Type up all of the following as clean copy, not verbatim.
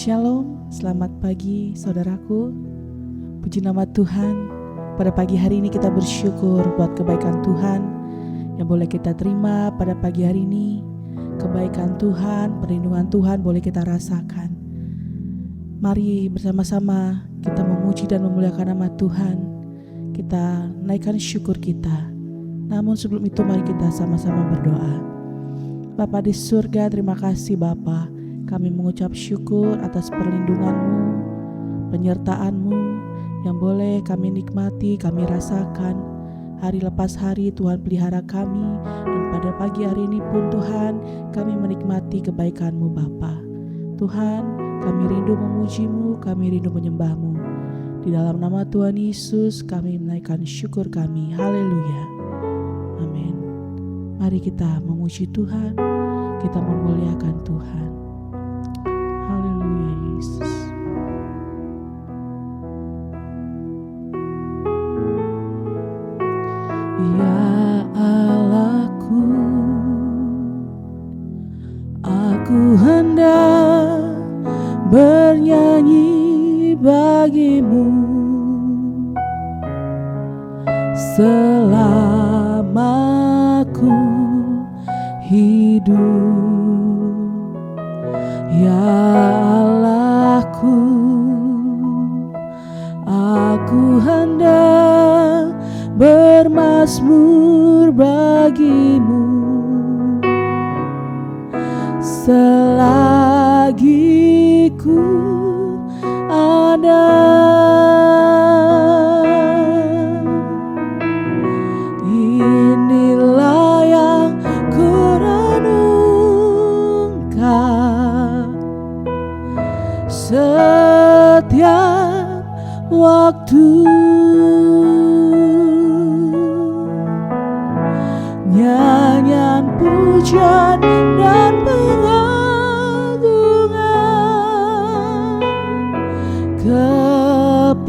Shalom, selamat pagi saudaraku. Puji nama Tuhan. Pada pagi hari ini kita bersyukur buat kebaikan Tuhan yang boleh kita terima pada pagi hari ini. Kebaikan Tuhan, perlindungan Tuhan boleh kita rasakan. Mari bersama-sama kita memuji dan memuliakan nama Tuhan. Kita naikkan syukur kita. Namun sebelum itu mari kita sama-sama berdoa. Bapa di surga, terima kasih Bapa. Kami mengucap syukur atas perlindungan-Mu, penyertaan-Mu yang boleh kami nikmati, kami rasakan. Hari lepas hari Tuhan pelihara kami, dan pada pagi hari ini pun Tuhan kami menikmati kebaikan-Mu Bapa. Tuhan, kami rindu memuji-Mu, kami rindu menyembah-Mu. Di dalam nama Tuhan Yesus kami menaikkan syukur kami. Haleluya. Amin. Mari kita memuji Tuhan, kita memuliakan Tuhan. Haleluya Yesus. Ya Allahku, aku hendak bernyanyi bagimu selama ku hidup. Ya Allahku, aku hendak bermazmur bagimu selagi ku ada. Inilah yang ku renungkan setiap waktu. Nyanyian pujian dan pengagungan kepadamu.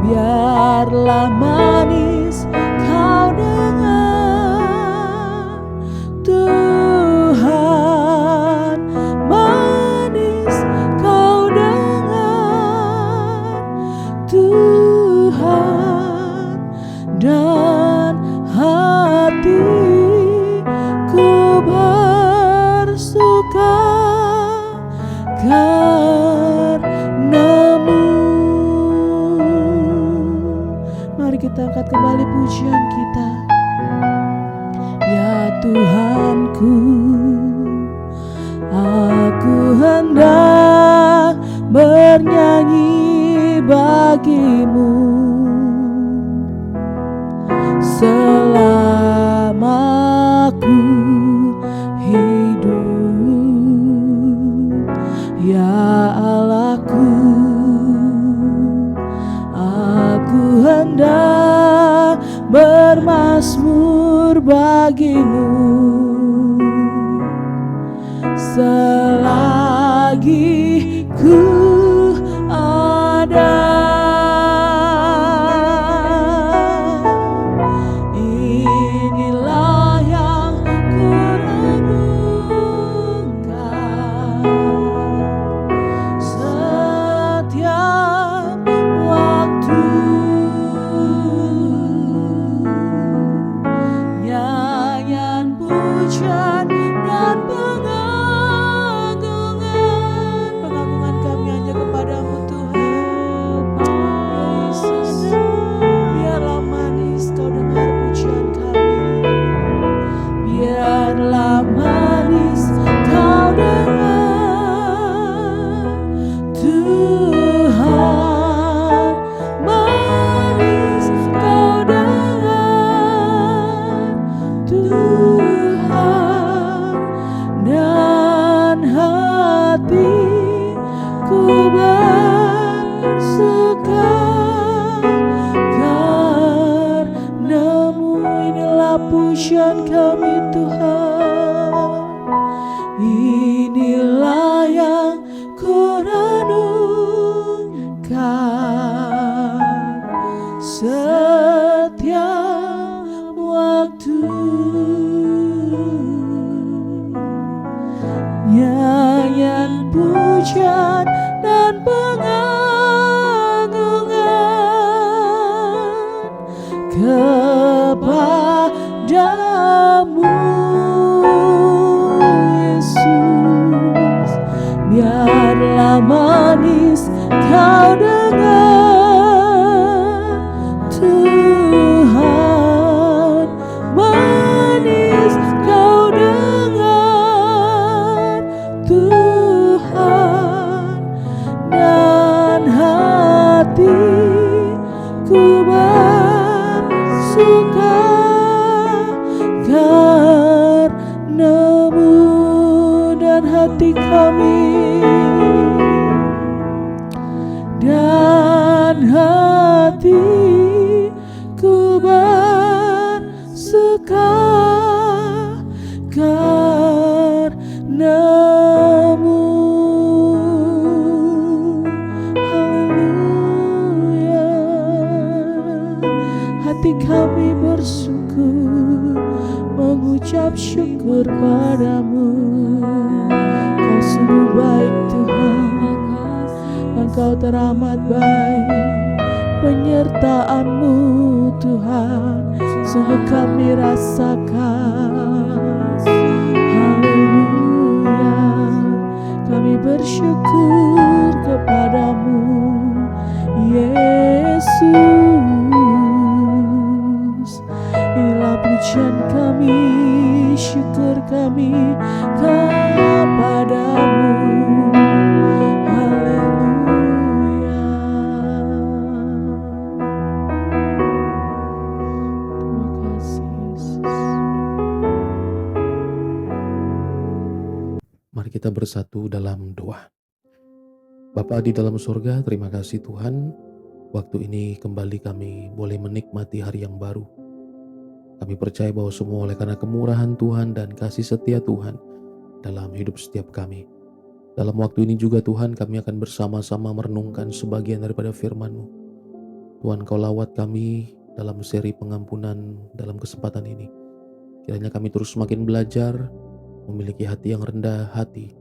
Biarlah manis kau dengar, Tuhan, manis kau dengar, Tuhan, dan hatiku bersuka karena-Mu. Mari kita angkat kembali pujian kita. Ya Tuhanku, aku hendak bernyanyi bagimu selama ku hidup. Ya Allahku, aku hendak bermazmur bagimu selagi ku ada. Inilah yang ku renungkan setiap waktu. Nyanyian pujian dan pengagungan kami hanya kepadamu Tuhan Yesus. Biarlah manis kau dengar pujian kami, biarlah manis kau dengar, Tuhan, manis kau dengar, Tuhan, dan hatiku bersuka karena-Mu. Inilah pujian kami Tuhan, inilah yang ku renungkan setiap waktu. pujian dan pengagungan kepadamu, Yesus. Biarlah manis kau dengar, Tuhan, manis kau dengar, Tuhan, dan hatiku bersuka karenamu, dan hati kami, dan hatiku bersuka karenamu. Haleluya. Hati kami bersyukur, mengucap syukur padamu. Kau sungguh baik Tuhan, Engkau teramat baik, penyertaan-Mu Tuhan sungguh kami rasakan. Haleluya. Kami bersyukur kepadamu, Yesus. Inilah pujian kami, syukur kami kepadamu. Haleluya. Terima kasih Yesus. Mari kita bersatu dalam doa. Bapa di dalam surga, terima kasih Tuhan. Waktu ini kembali kami boleh menikmati hari yang baru. Kami percaya bahwa semua oleh karena kemurahan Tuhan dan kasih setia Tuhan dalam hidup setiap kami. Dalam waktu ini juga Tuhan, kami akan bersama-sama merenungkan sebagian daripada firman-Mu. Tuhan, Kau lawat kami dalam seri pengampunan dalam kesempatan ini. Kiranya kami terus semakin belajar, memiliki hati yang rendah hati,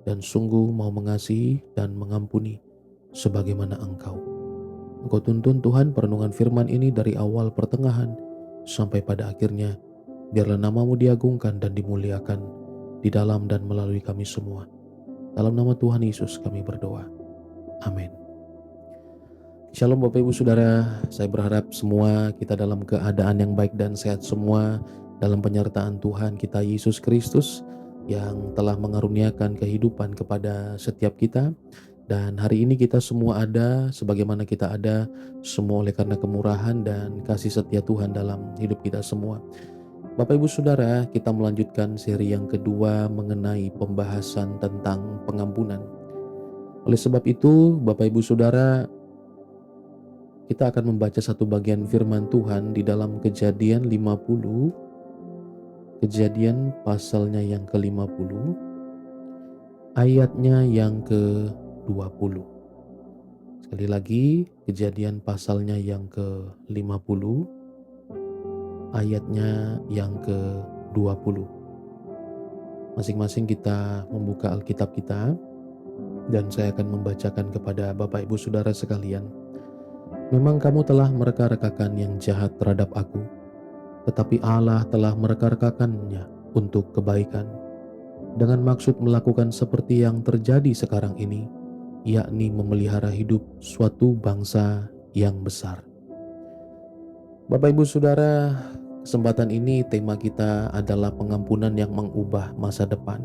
dan sungguh mau mengasihi dan mengampuni sebagaimana Engkau. Engkau tuntun Tuhan perenungan firman ini dari awal pertengahan sampai pada akhirnya. Biarlah nama-Mu diagungkan dan dimuliakan di dalam dan melalui kami semua. Dalam nama Tuhan Yesus kami berdoa. Amin. Shalom Bapak Ibu Saudara, saya berharap semua kita dalam keadaan yang baik dan sehat semua dalam penyertaan Tuhan kita Yesus Kristus yang telah mengaruniakan kehidupan kepada setiap kita. Dan hari ini kita semua ada sebagaimana kita ada semua oleh karena kemurahan dan kasih setia Tuhan dalam hidup kita semua. Bapak Ibu Saudara, kita melanjutkan seri yang kedua mengenai pembahasan tentang pengampunan. Oleh sebab itu, Bapak Ibu Saudara, kita akan membaca satu bagian firman Tuhan di dalam Kejadian 50, Kejadian pasalnya yang ke-50, ayatnya yang ke-20. Sekali lagi, Kejadian pasalnya yang ke-50, ayatnya yang ke-20. Masing-masing kita membuka Alkitab kita, dan saya akan membacakan kepada Bapak Ibu Saudara sekalian. Memang kamu telah mereka-rekakan yang jahat terhadap aku, tetapi Allah telah mereka-rekakannya untuk kebaikan, dengan maksud melakukan seperti yang terjadi sekarang ini, yakni memelihara hidup suatu bangsa yang besar. Bapak Ibu Saudara, kesempatan ini tema kita adalah pengampunan yang mengubah masa depan.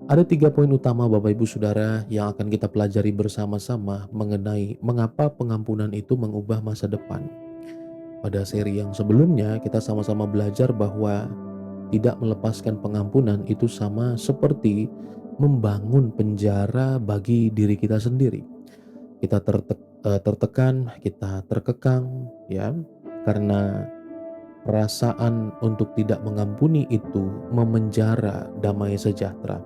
Ada 3 poin utama Bapak Ibu Saudara yang akan kita pelajari bersama-sama mengenai mengapa pengampunan itu mengubah masa depan. Pada seri yang sebelumnya kita sama-sama belajar bahwa tidak melepaskan pengampunan itu sama seperti membangun penjara bagi diri kita sendiri. Kita tertekan, kita terkekang ya, karena perasaan untuk tidak mengampuni itu memenjara damai sejahtera.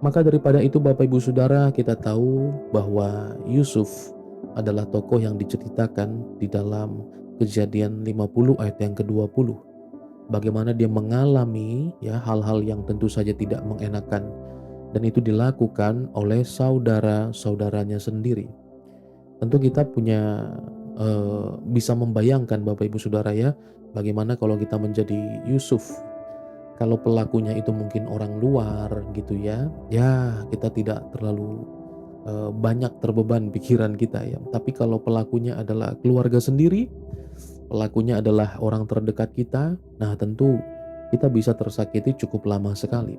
Maka daripada itu Bapak Ibu Saudara, kita tahu bahwa Yusuf adalah tokoh yang diceritakan di dalam Kejadian 50 ayat yang ke-20. Bagaimana dia mengalami ya hal-hal yang tentu saja tidak mengenakan dan itu dilakukan oleh saudara-saudaranya sendiri. Tentu kita punya bisa membayangkan Bapak Ibu Saudara ya, bagaimana kalau kita menjadi Yusuf. Kalau pelakunya itu mungkin orang luar gitu ya, ya kita tidak terlalu banyak terbeban pikiran kita ya. Tapi kalau pelakunya adalah keluarga sendiri, pelakunya adalah orang terdekat kita, nah tentu kita bisa tersakiti cukup lama sekali.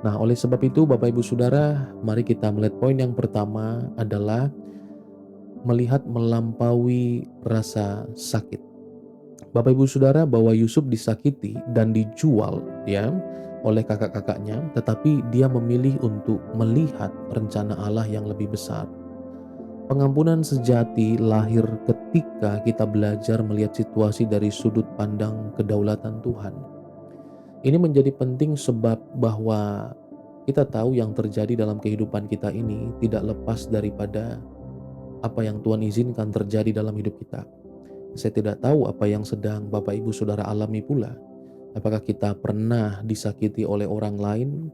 Nah, oleh sebab itu Bapak Ibu Saudara, mari kita melihat poin yang pertama adalah melihat melampaui rasa sakit. Bapak Ibu Saudara, bahwa Yusuf disakiti dan dijual ya oleh kakak-kakaknya, tetapi dia memilih untuk melihat rencana Allah yang lebih besar. Pengampunan sejati lahir ketika kita belajar melihat situasi dari sudut pandang kedaulatan Tuhan. Ini menjadi penting sebab bahwa kita tahu yang terjadi dalam kehidupan kita ini tidak lepas daripada apa yang Tuhan izinkan terjadi dalam hidup kita. Saya tidak tahu apa yang sedang Bapak Ibu Saudara alami pula. Apakah kita pernah disakiti oleh orang lain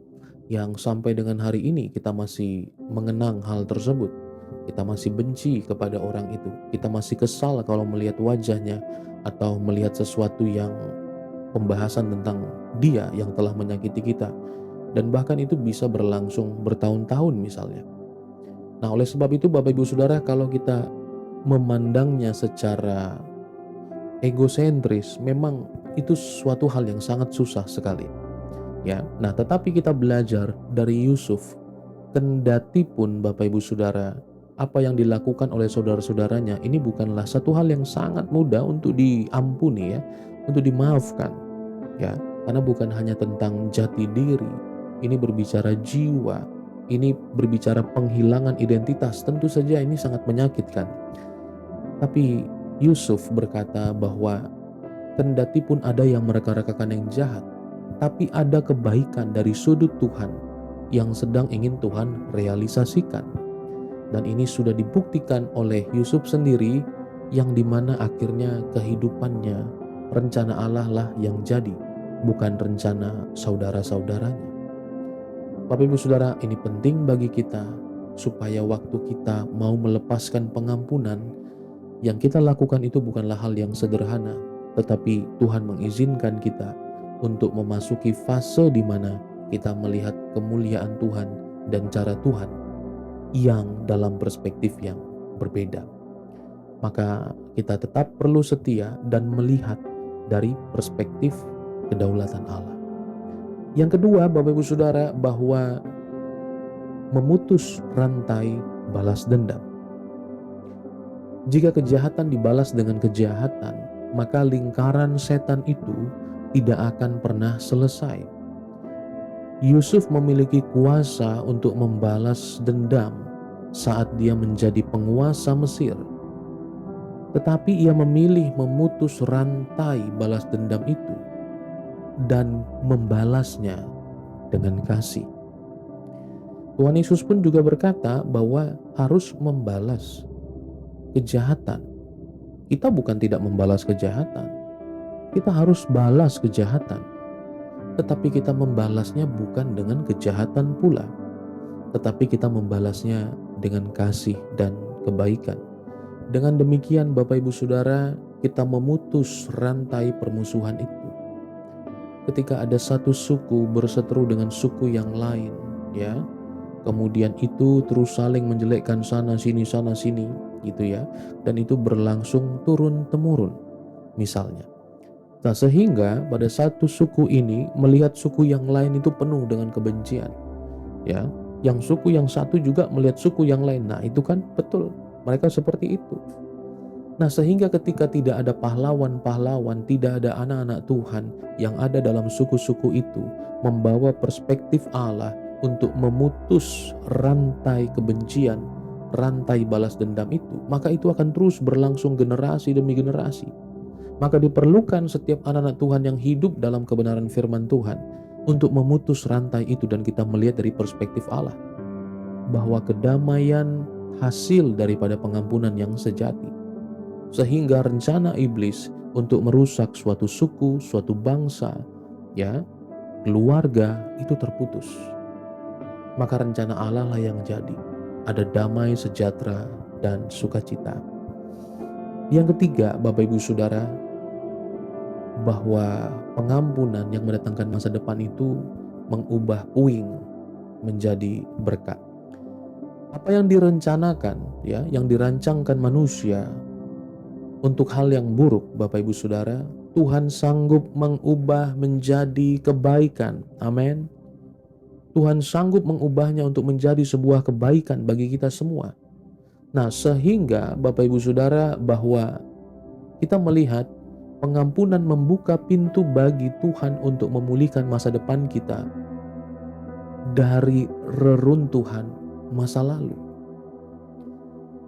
yang sampai dengan hari ini kita masih mengenang hal tersebut. Kita masih benci kepada orang itu. Kita masih kesal kalau melihat wajahnya atau melihat sesuatu yang pembahasan tentang dia yang telah menyakiti kita. Dan bahkan itu bisa berlangsung bertahun-tahun misalnya. Nah, oleh sebab itu Bapak Ibu Saudara, kalau kita memandangnya secara egosentris, memang itu suatu hal yang sangat susah sekali. Ya. Nah, tetapi kita belajar dari Yusuf, kendati pun Bapak Ibu Saudara, apa yang dilakukan oleh saudara-saudaranya ini bukanlah satu hal yang sangat mudah untuk diampuni ya, untuk dimaafkan. Ya, karena bukan hanya tentang jati diri, ini berbicara jiwa, ini berbicara penghilangan identitas. Tentu saja ini sangat menyakitkan. Tapi Yusuf berkata bahwa kendati pun ada yang mereka-rekakan yang jahat, tapi ada kebaikan dari sudut Tuhan yang sedang ingin Tuhan realisasikan. Dan ini sudah dibuktikan oleh Yusuf sendiri, yang dimana akhirnya kehidupannya, rencana Allah lah yang jadi, bukan rencana saudara-saudaranya. Bapak Ibu Saudara, ini penting bagi kita supaya waktu kita mau melepaskan pengampunan, yang kita lakukan itu bukanlah hal yang sederhana, tetapi Tuhan mengizinkan kita untuk memasuki fase di mana kita melihat kemuliaan Tuhan dan cara Tuhan yang dalam perspektif yang berbeda. Maka kita tetap perlu setia dan melihat dari perspektif kedaulatan Allah. Yang kedua, Bapak Ibu Saudara, bahwa memutus rantai balas dendam. Jika kejahatan dibalas dengan kejahatan, maka lingkaran setan itu tidak akan pernah selesai. Yusuf memiliki kuasa untuk membalas dendam saat dia menjadi penguasa Mesir. Tetapi ia memilih memutus rantai balas dendam itu dan membalasnya dengan kasih. Tuhan Yesus pun juga berkata bahwa harus membalas kejahatan. Kita bukan tidak membalas kejahatan, kita harus balas kejahatan. Tetapi kita membalasnya bukan dengan kejahatan pula, tetapi kita membalasnya dengan kasih dan kebaikan. Dengan demikian Bapak Ibu Saudara, kita memutus rantai permusuhan itu. Ketika ada satu suku berseteru dengan suku yang lain, ya, kemudian itu terus saling menjelekkan sana sini gitu ya, dan itu berlangsung turun temurun misalnya. Nah, sehingga pada satu suku ini melihat suku yang lain itu penuh dengan kebencian, ya, yang suku yang satu juga melihat suku yang lain. Nah, itu kan betul, mereka seperti itu. Nah, sehingga ketika tidak ada pahlawan-pahlawan, tidak ada anak-anak Tuhan yang ada dalam suku-suku itu membawa perspektif Allah untuk memutus rantai kebencian, rantai balas dendam itu, maka itu akan terus berlangsung generasi demi generasi. Maka diperlukan setiap anak-anak Tuhan yang hidup dalam kebenaran firman Tuhan untuk memutus rantai itu, dan kita melihat dari perspektif Allah bahwa kedamaian hasil daripada pengampunan yang sejati. Sehingga rencana iblis untuk merusak suatu suku, suatu bangsa, ya, keluarga itu terputus. maka rencana Allah lah yang jadi. Ada damai, sejahtera, dan sukacita. Yang ketiga, Bapak Ibu Saudara, bahwa pengampunan yang mendatangkan masa depan itu mengubah puing menjadi berkat. Apa yang direncanakan, ya, yang dirancangkan manusia untuk hal yang buruk, Bapak Ibu Saudara, Tuhan sanggup mengubah menjadi kebaikan. Amin. Tuhan sanggup mengubahnya untuk menjadi sebuah kebaikan bagi kita semua. Nah, sehingga Bapak Ibu Saudara, bahwa kita melihat pengampunan membuka pintu bagi Tuhan untuk memulihkan masa depan kita dari reruntuhan masa lalu.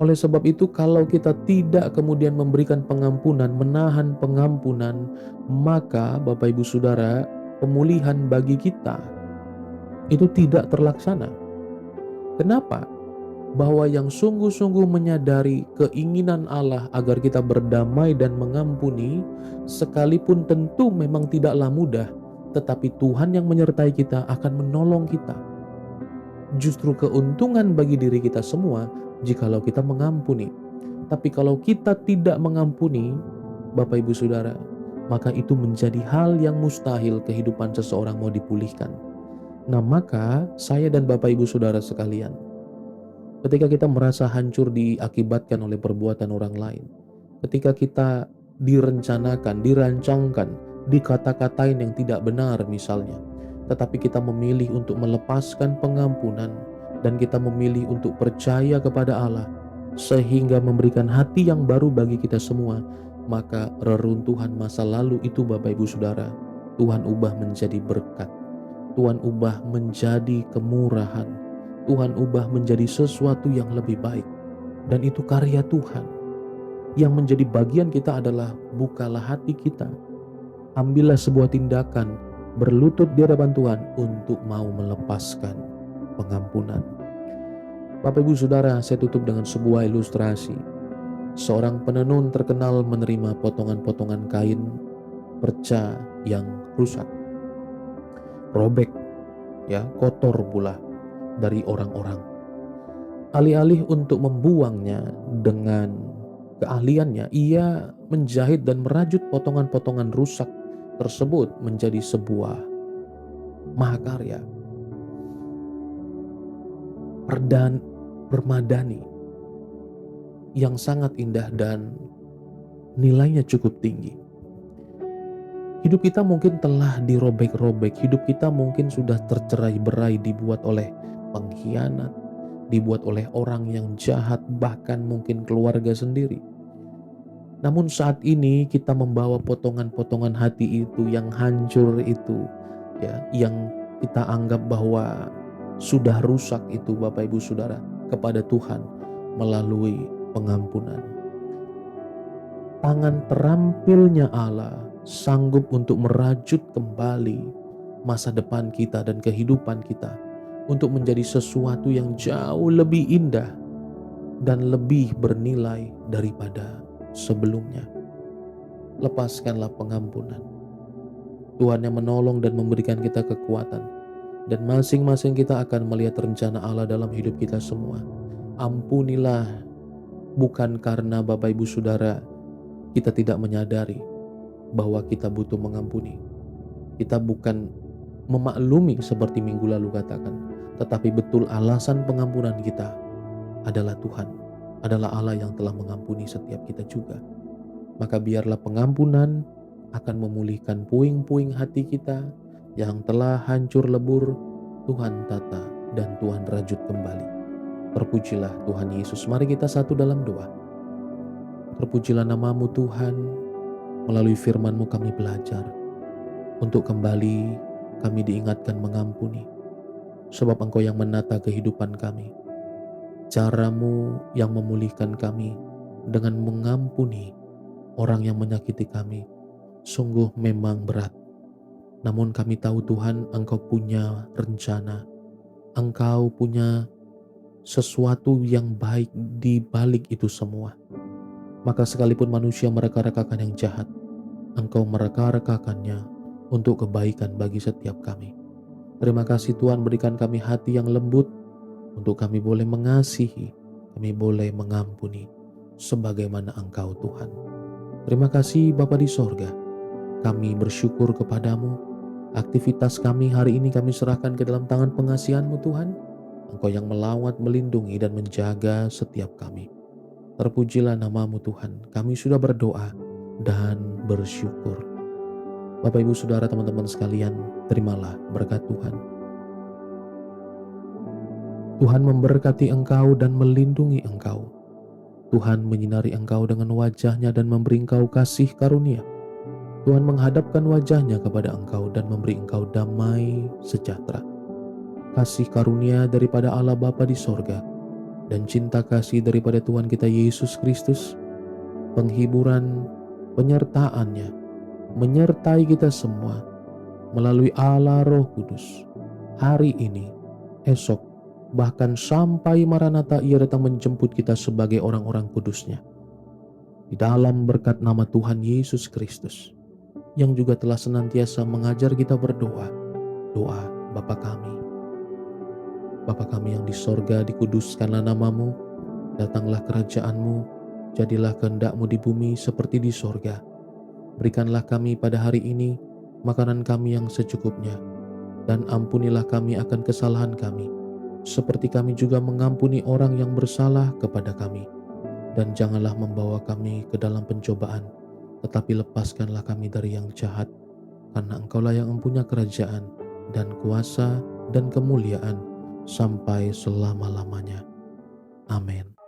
Oleh sebab itu, kalau kita tidak kemudian memberikan pengampunan, menahan pengampunan, maka Bapak Ibu Saudara, pemulihan bagi kita itu tidak terlaksana. Kenapa? Bahwa yang sungguh-sungguh menyadari keinginan Allah agar kita berdamai dan mengampuni, sekalipun tentu memang tidaklah mudah, tetapi Tuhan yang menyertai kita akan menolong kita. Justru keuntungan bagi diri kita semua jikalau kita mengampuni. Tapi kalau kita tidak mengampuni, Bapak Ibu Saudara, maka itu menjadi hal yang mustahil kehidupan seseorang mau dipulihkan. Nah, maka saya dan Bapak Ibu Saudara sekalian, ketika kita merasa hancur diakibatkan oleh perbuatan orang lain, ketika kita direncanakan, dirancangkan, dikata-katain yang tidak benar misalnya, tetapi kita memilih untuk melepaskan pengampunan dan kita memilih untuk percaya kepada Allah sehingga memberikan hati yang baru bagi kita semua, maka reruntuhan masa lalu itu, Bapak Ibu Saudara, Tuhan ubah menjadi berkat. Tuhan ubah menjadi kemurahan. Tuhan ubah menjadi sesuatu yang lebih baik. Dan itu karya Tuhan. Yang menjadi bagian kita adalah bukalah hati kita. Ambillah sebuah tindakan, berlutut di hadapan Tuhan untuk mau melepaskan pengampunan. Bapak Ibu Saudara, saya tutup dengan sebuah ilustrasi. Seorang penenun terkenal menerima potongan-potongan kain perca yang rusak, robek, ya, kotor pula dari orang-orang. Alih-alih untuk membuangnya dengan keahliannya, ia menjahit dan merajut potongan-potongan rusak tersebut menjadi sebuah mahakarya. Permadani yang sangat indah dan nilainya cukup tinggi. Hidup kita mungkin telah dirobek-robek, hidup kita mungkin sudah tercerai-berai, dibuat oleh pengkhianat, dibuat oleh orang yang jahat, bahkan mungkin keluarga sendiri. Namun saat ini kita membawa potongan-potongan hati itu yang hancur itu, ya, yang kita anggap bahwa sudah rusak itu, Bapak Ibu Saudara, kepada Tuhan melalui pengampunan. Tangan terampilnya Allah sanggup untuk merajut kembali masa depan kita dan kehidupan kita untuk menjadi sesuatu yang jauh lebih indah dan lebih bernilai daripada sebelumnya. Lepaskanlah pengampunan. Tuhan yang menolong dan memberikan kita kekuatan, dan masing-masing kita akan melihat rencana Allah dalam hidup kita semua. Ampunilah bukan karena Bapak Ibu Saudara kita tidak menyadari bahwa kita butuh mengampuni. Kita bukan memaklumi seperti minggu lalu katakan, tetapi betul alasan pengampunan kita adalah Tuhan, adalah Allah yang telah mengampuni setiap kita juga. Maka biarlah pengampunan akan memulihkan puing-puing hati kita yang telah hancur lebur. Tuhan tata dan Tuhan rajut kembali. Terpujilah Tuhan Yesus. Mari kita satu dalam doa. Terpujilah nama-Mu Tuhan. Melalui firman-Mu kami belajar untuk kembali kami diingatkan mengampuni. Sebab Engkau yang menata kehidupan kami. Cara-Mu yang memulihkan kami dengan mengampuni orang yang menyakiti kami. Sungguh memang berat. Namun kami tahu Tuhan, Engkau punya rencana. Engkau punya sesuatu yang baik di balik itu semua. Maka sekalipun manusia mereka-rekakan yang jahat, Engkau mereka-rekakannya untuk kebaikan bagi setiap kami. Terima kasih Tuhan, berikan kami hati yang lembut untuk kami boleh mengasihi, kami boleh mengampuni sebagaimana Engkau Tuhan. Terima kasih Bapa di sorga, kami bersyukur kepadamu. Aktivitas kami hari ini kami serahkan ke dalam tangan pengasihan-Mu Tuhan. Engkau yang melawat, melindungi dan menjaga setiap kami. Terpujilah nama-Mu Tuhan, kami sudah berdoa dan bersyukur. Bapak Ibu Saudara teman-teman sekalian, terimalah berkat Tuhan. Tuhan memberkati engkau dan melindungi engkau. Tuhan menyinari engkau dengan wajah-Nya dan memberi engkau kasih karunia. Tuhan menghadapkan wajah-Nya kepada engkau dan memberi engkau damai sejahtera. Kasih karunia daripada Allah Bapa di sorga dan cinta kasih daripada Tuhan kita Yesus Kristus, penghiburan, penyertaan-Nya menyertai kita semua melalui Allah Roh Kudus hari ini, esok, bahkan sampai Maranatha Ia datang menjemput kita sebagai orang-orang kudus-Nya. Di dalam berkat nama Tuhan Yesus Kristus, yang juga telah senantiasa mengajar kita berdoa, doa Bapa kami. Bapa kami yang di sorga, dikuduskanlah nama-Mu, datanglah kerajaan-Mu, jadilah kehendak-Mu di bumi seperti di sorga. Berikanlah kami pada hari ini makanan kami yang secukupnya, dan ampunilah kami akan kesalahan kami, seperti kami juga mengampuni orang yang bersalah kepada kami. Dan janganlah membawa kami ke dalam pencobaan, tetapi lepaskanlah kami dari yang jahat, karena Engkaulah yang mempunyai kerajaan dan kuasa dan kemuliaan sampai selama-lamanya. Amin.